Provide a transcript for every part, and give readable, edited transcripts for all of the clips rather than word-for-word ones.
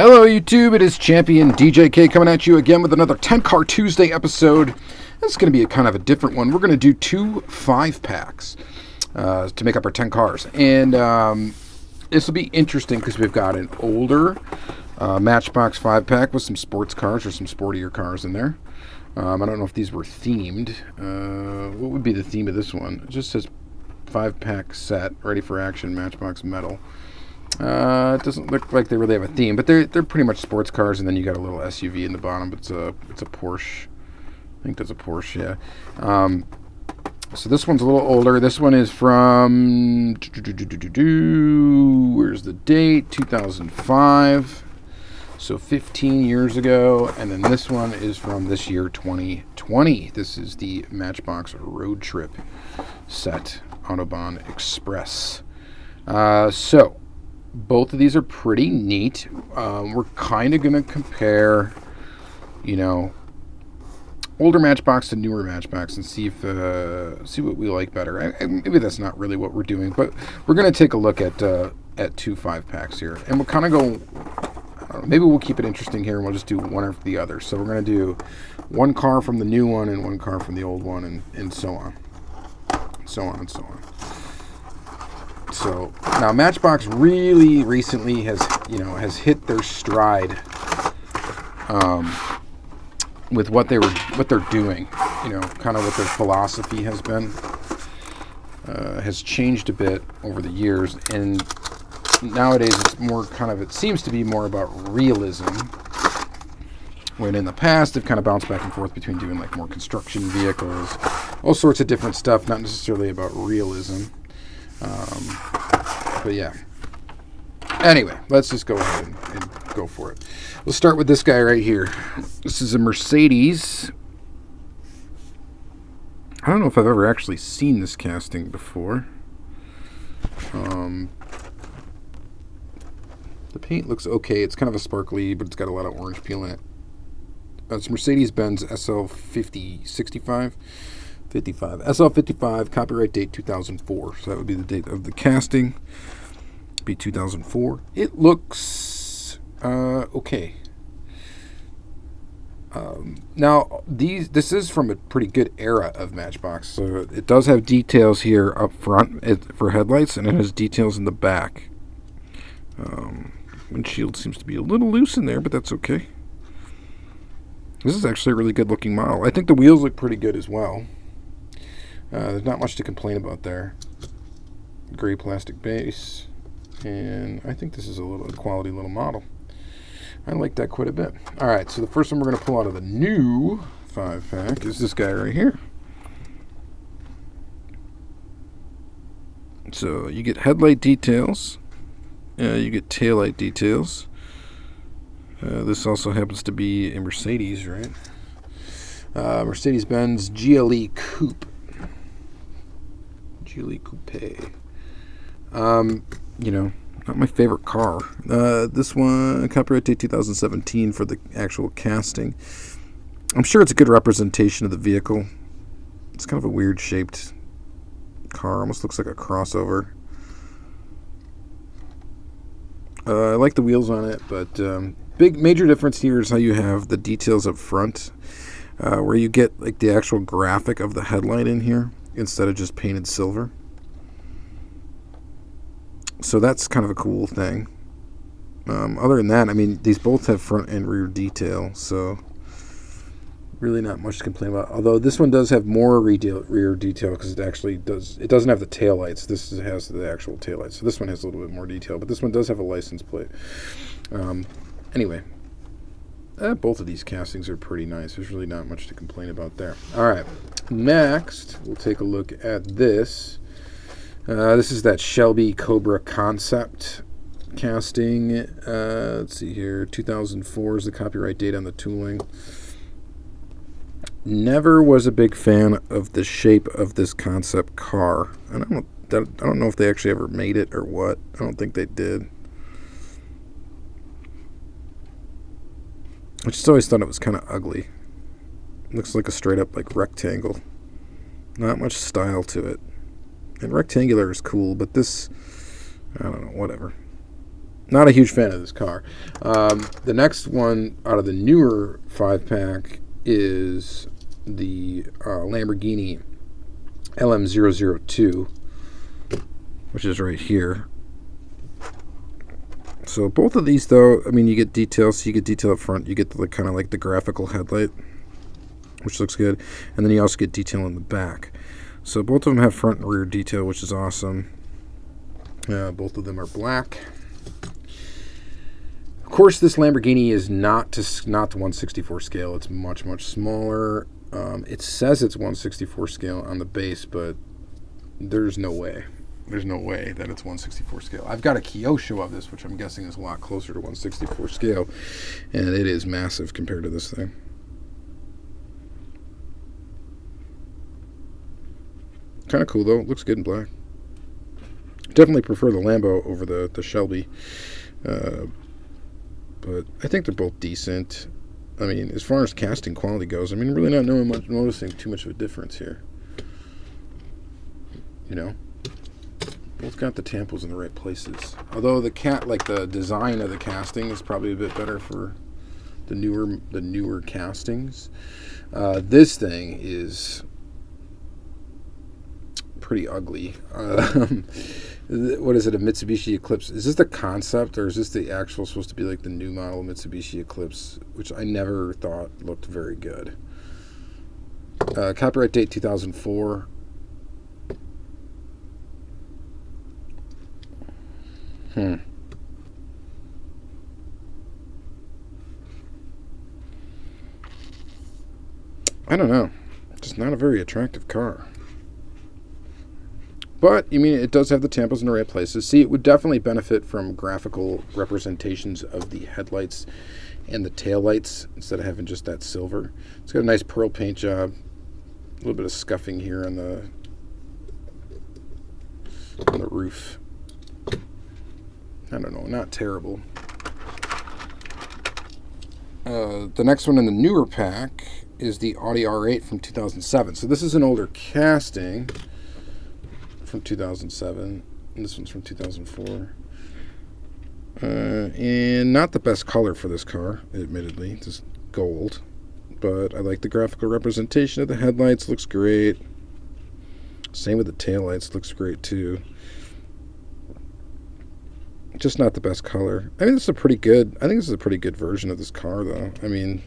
Hello YouTube, it is Championdjk coming at you again with another 10 Car Tuesday episode. This is going to be a kind of a different one. We're going to do 2 5-packs to make up our 10 cars. And this will be interesting because we've got an older Matchbox 5-pack with some sports cars or some sportier cars in there. I don't know if these were themed. What would be the theme of this one? It just says 5-pack set, ready for action, Matchbox metal. It doesn't look like they really have a theme, but they're pretty much sports cars, and then you got a little SUV in the bottom. But it's a Porsche. I think that's a Porsche, yeah. So this one's a little older. This one is from where's the date? 2005. So 15 years ago, and then this one is from this year, 2020. This is the Matchbox Road Trip set, Autobahn Express. So both of these are pretty neat. We're kind of going to compare, older Matchbox to newer Matchbox and see what we like better. Maybe that's not really what we're doing, but we're going to take a look at 2 5-packs here, and we'll kind of go. Maybe we'll keep it interesting here, and we'll just do one after the other. So we're going to do one car from the new one and one car from the old one, and so on, so on and so on. So now Matchbox really recently has hit their stride with what they're doing. Kind of what their philosophy has been. Has changed a bit over the years, and nowadays it seems to be more about realism. When in the past they've kind of bounced back and forth between doing like more construction vehicles, all sorts of different stuff, not necessarily about realism. But yeah. Anyway, let's just go ahead and go for it. We'll start with this guy right here. This is a Mercedes. I don't know if I've ever actually seen this casting before. The paint looks okay. It's kind of a sparkly, but it's got a lot of orange peel in it. It's Mercedes-Benz SL5065. 55. SL55, copyright date 2004. So that would be the date of the casting. Be 2004. It looks okay. Now, this is from a pretty good era of Matchbox. So it does have details here up front for headlights, and it has details in the back. Windshield seems to be a little loose in there, but that's okay. This is actually a really good looking model. I think the wheels look pretty good as well. There's not much to complain about there. Gray plastic base, and I think this is a quality little model. I like that quite a bit. All right, so the first one we're going to pull out of the new 5-pack is this guy right here. So you get headlight details. You get taillight details. This also happens to be a Mercedes, right? Mercedes-Benz GLE Coupe. GLE Coupe. Not my favorite car. This one, copyright date 2017 for the actual casting. I'm sure it's a good representation of the vehicle. It's kind of a weird shaped car. Almost looks like a crossover. I like the wheels on it, but big major difference here is how you have the details up front, where you get like the actual graphic of the headlight in here instead of just painted silver. So that's kind of a cool thing. Other than that, these both have front and rear detail, so really not much to complain about. Although this one does have more rear detail because it doesn't have the taillights. This has the actual taillights. So this one has a little bit more detail, but this one does have a license plate. Anyway, both of these castings are pretty nice. There's really not much to complain about there. All right, next we'll take a look at this. This is that Shelby Cobra concept casting. Let's see here. 2004 is the copyright date on the tooling. Never was a big fan of the shape of this concept car. And I don't know if they actually ever made it or what. I don't think they did. I just always thought it was kind of ugly. Looks like a straight up rectangle. Not much style to it. And rectangular is cool, but this, I don't know, whatever. Not a huge fan of this car. The next one out of the newer 5-pack is the Lamborghini LM002, which is right here. So both of these, though, I mean, you get detail. So you get detail up front. You get the kind of like the graphical headlight, which looks good. And then you also get detail in the back. So both of them have front and rear detail, which is awesome. Both of them are black. Of course, this Lamborghini is not the 1/64 scale. It's much, much smaller. It says it's 1/64 scale on the base, but there's no way. There's no way that it's 1/64 scale. I've got a Kyosho of this, which I'm guessing is a lot closer to 1/64 scale, and it is massive compared to this thing. Kind of cool, though. It looks good in black. Definitely prefer the Lambo over the Shelby, but I think they're both decent. I mean, as far as casting quality goes, I mean, really not noticing too much of a difference here. You know, both got the tampos in the right places. Although the design of the casting is probably a bit better for the newer castings. This thing is pretty ugly. What is it, a Mitsubishi Eclipse? Is this the concept, or is this the actual supposed to be like the new model Mitsubishi Eclipse, which I never thought looked very good. Copyright date 2004. I don't know. Just not a very attractive car. But, I mean, it does have the tampos in the right places. See, it would definitely benefit from graphical representations of the headlights and the taillights instead of having just that silver. It's got a nice pearl paint job. A little bit of scuffing here on the roof. I don't know, not terrible. The next one in the newer pack is the Audi R8 from 2007. So this is an older casting from 2007, and this one's from 2004. And not the best color for this car, admittedly. Just gold. But I like the graphical representation of the headlights. Looks great. Same with the taillights. Looks great, too. Just not the best color. I think this is a pretty good version of this car, though. I mean,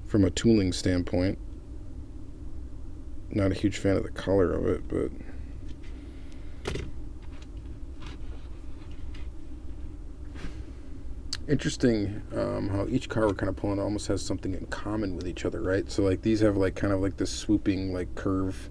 from a tooling standpoint. Not a huge fan of the color of it, but interesting how each car we're kind of pulling almost has something in common with each other, right? So like these have like kind of like this swooping like curve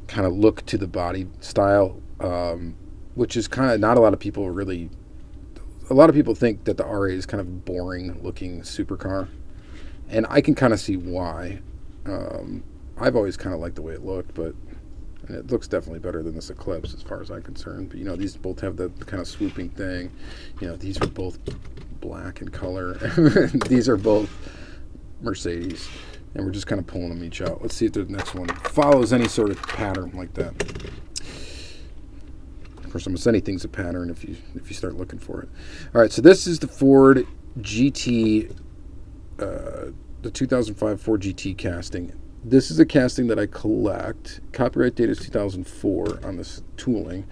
kind of look to the body style, which is kind of not a lot of people really. A lot of people think that the R8 is kind of a boring looking supercar, and I can kind of see why. I've always kind of liked the way it looked, but it looks definitely better than this Eclipse as far as I'm concerned. But, you know, these both have the kind of swooping thing. You know, these are both black in color. These are both Mercedes. And we're just kind of pulling them each out. Let's see if the next one follows any sort of pattern like that. Of course, almost anything's a pattern if you start looking for it. All right, so this is the Ford GT, the 2005 Ford GT casting. This is a casting that I collect. Copyright date is 2004 on this tooling.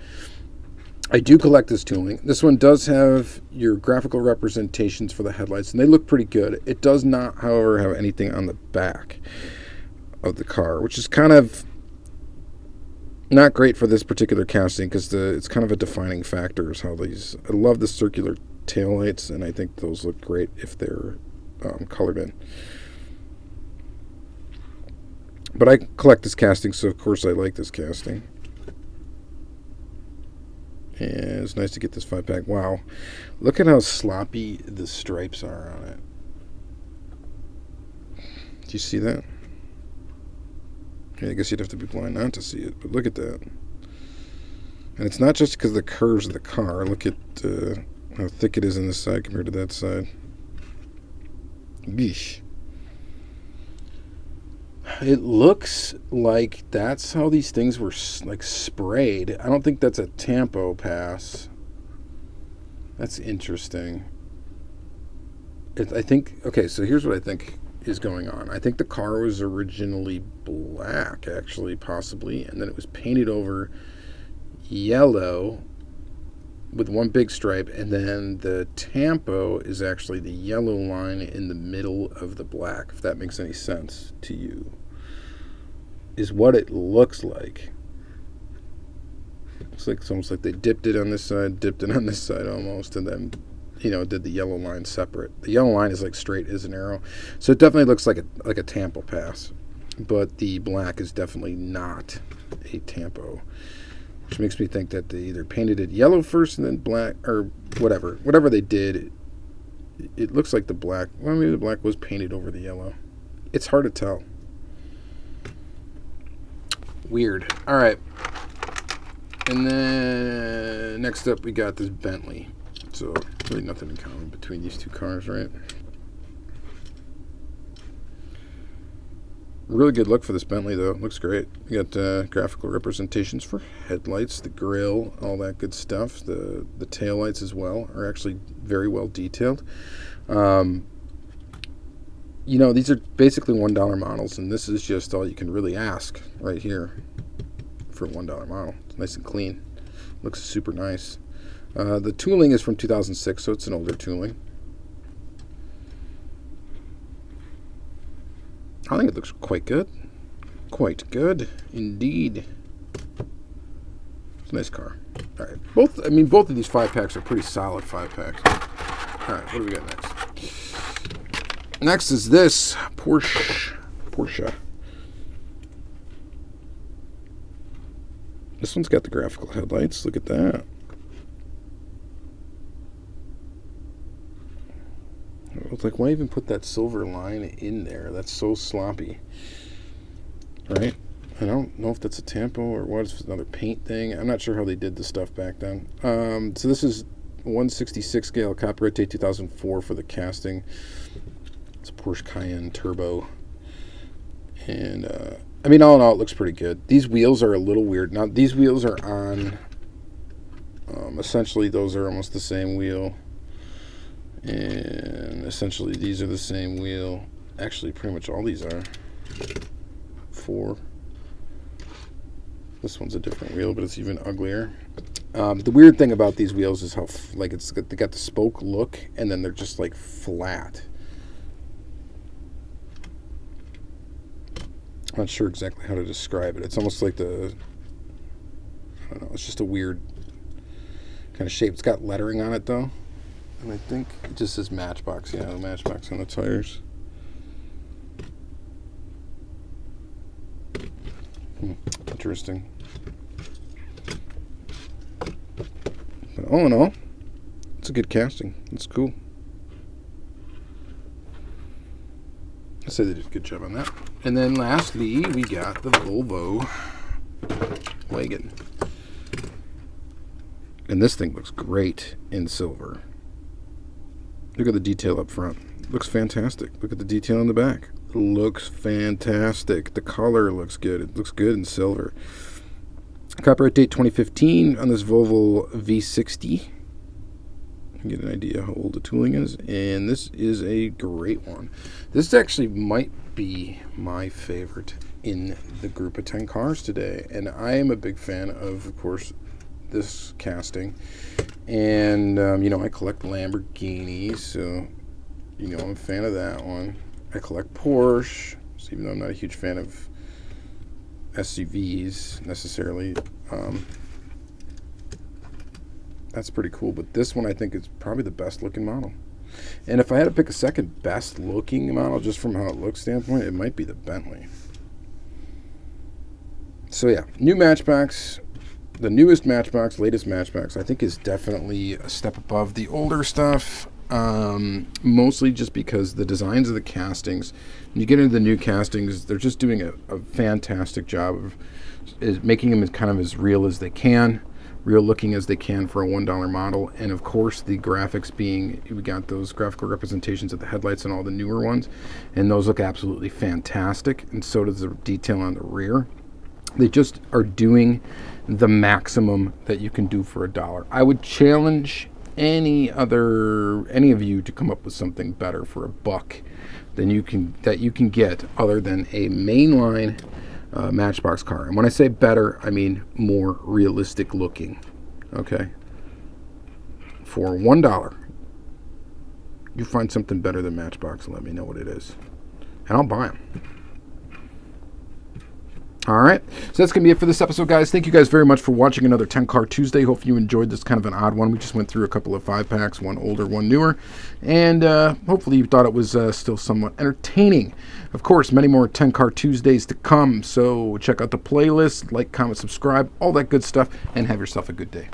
I do collect this tooling. This one does have your graphical representations for the headlights, and they look pretty good. It does not, however, have anything on the back of the car, which is kind of not great for this particular casting because it's kind of a defining factor is how these. I love the circular taillights, and I think those look great if they're colored in. But I collect this casting, so of course I like this casting. And it's nice to get this 5-pack. Wow. Look at how sloppy the stripes are on it. Do you see that? Yeah, I guess you'd have to be blind not to see it, but look at that. And it's not just because of the curves of the car. Look at how thick it is on this side compared to that side. Yeesh. It looks like that's how these things were like sprayed. I don't think that's a tampo pass. That's interesting. I think, okay, so here's what I think is going on. I think the car was originally black, actually, possibly, and then it was painted over yellow with one big stripe, and then the tampo is actually the yellow line in the middle of the black, if that makes any sense to you, is what it looks like. It's almost like they dipped it on this side, dipped it on this side almost, and then, did the yellow line separate. The yellow line is like straight as an arrow. So it definitely looks like a tampo pass. But the black is definitely not a tampo. Which makes me think that they either painted it yellow first and then black, or whatever. Whatever they did, it looks like the black. Well, maybe the black was painted over the yellow. It's hard to tell. Weird. All right. And then next up we got this Bentley. So really nothing in common between these two cars, right? Really good look for this Bentley though. Looks great. You got graphical representations for headlights, the grille, all that good stuff. The taillights as well are actually very well detailed. These are basically $1 models, and this is just all you can really ask right here for a $1 model. It's nice and clean. Looks super nice. The tooling is from 2006, so it's an older tooling. I think it looks quite good. Quite good indeed. It's a nice car. All right. Both of these 5-packs are pretty solid 5-packs. All right, what do we got next? Next is this Porsche. This one's got the graphical headlights. Look at that. It's like, why even put that silver line in there? That's so sloppy. Right? I don't know if that's a tampo or what. If it's another paint thing. I'm not sure how they did the stuff back then. So this is 1/66 scale, copyright date 2004 for the casting. It's a Porsche Cayenne Turbo. And, all in all, it looks pretty good. These wheels are a little weird. Now, these wheels are on, essentially, those are almost the same wheel. And essentially, these are the same wheel. Actually, pretty much all these are. 4. This one's a different wheel, but it's even uglier. The weird thing about these wheels is how, they got the spoke look, and then they're just, flat. I'm not sure exactly how to describe it. It's almost like I don't know, it's just a weird kind of shape. It's got lettering on it, though. And I think it just says Matchbox. Yeah, the Matchbox on the tires. Interesting. But all in all, it's a good casting. It's cool. I say they did a good job on that. And then lastly, we got the Volvo wagon. And this thing looks great in silver. Look at the detail up front. Looks fantastic. Look at the detail in the back. Looks fantastic. The color looks good. It looks good in silver. Copyright date 2015 on this Volvo V60. Get an idea how old the tooling is. And this is a great one. This actually might be my favorite in the group of 10 cars today. And I am a big fan of course, this casting. And, I collect Lamborghinis, so, I'm a fan of that one. I collect Porsche, so even though I'm not a huge fan of SUVs necessarily, that's pretty cool. But this one I think is probably the best looking model. And if I had to pick a second best looking model, just from how it looks standpoint, it might be the Bentley. So yeah, new Matchbox. The newest Matchbox, latest Matchbox, I think is definitely a step above the older stuff. Mostly just because the designs of the castings, when you get into the new castings, they're just doing a fantastic job of making them as kind of as real as they can. real looking as they can for a $1 model. And of course, the graphics being, we got those graphical representations of the headlights and all the newer ones, and those look absolutely fantastic. And so does the detail on the rear. They just are doing the maximum that you can do for $1. I would challenge any of you to come up with something better for $1 than you can get other than a mainline Matchbox car. And when I say better, I mean more realistic looking. Okay, for $1, you find something better than Matchbox and let me know what it is, and I'll buy them. All right, so that's going to be it for this episode, guys. Thank you guys very much for watching another 10 Car Tuesday. Hope you enjoyed this, kind of an odd one. We just went through a couple of 5-packs, one older, one newer, and hopefully you thought it was still somewhat entertaining. Of course, many more 10 Car Tuesdays to come, so check out the playlist, like, comment, subscribe, all that good stuff, and have yourself a good day.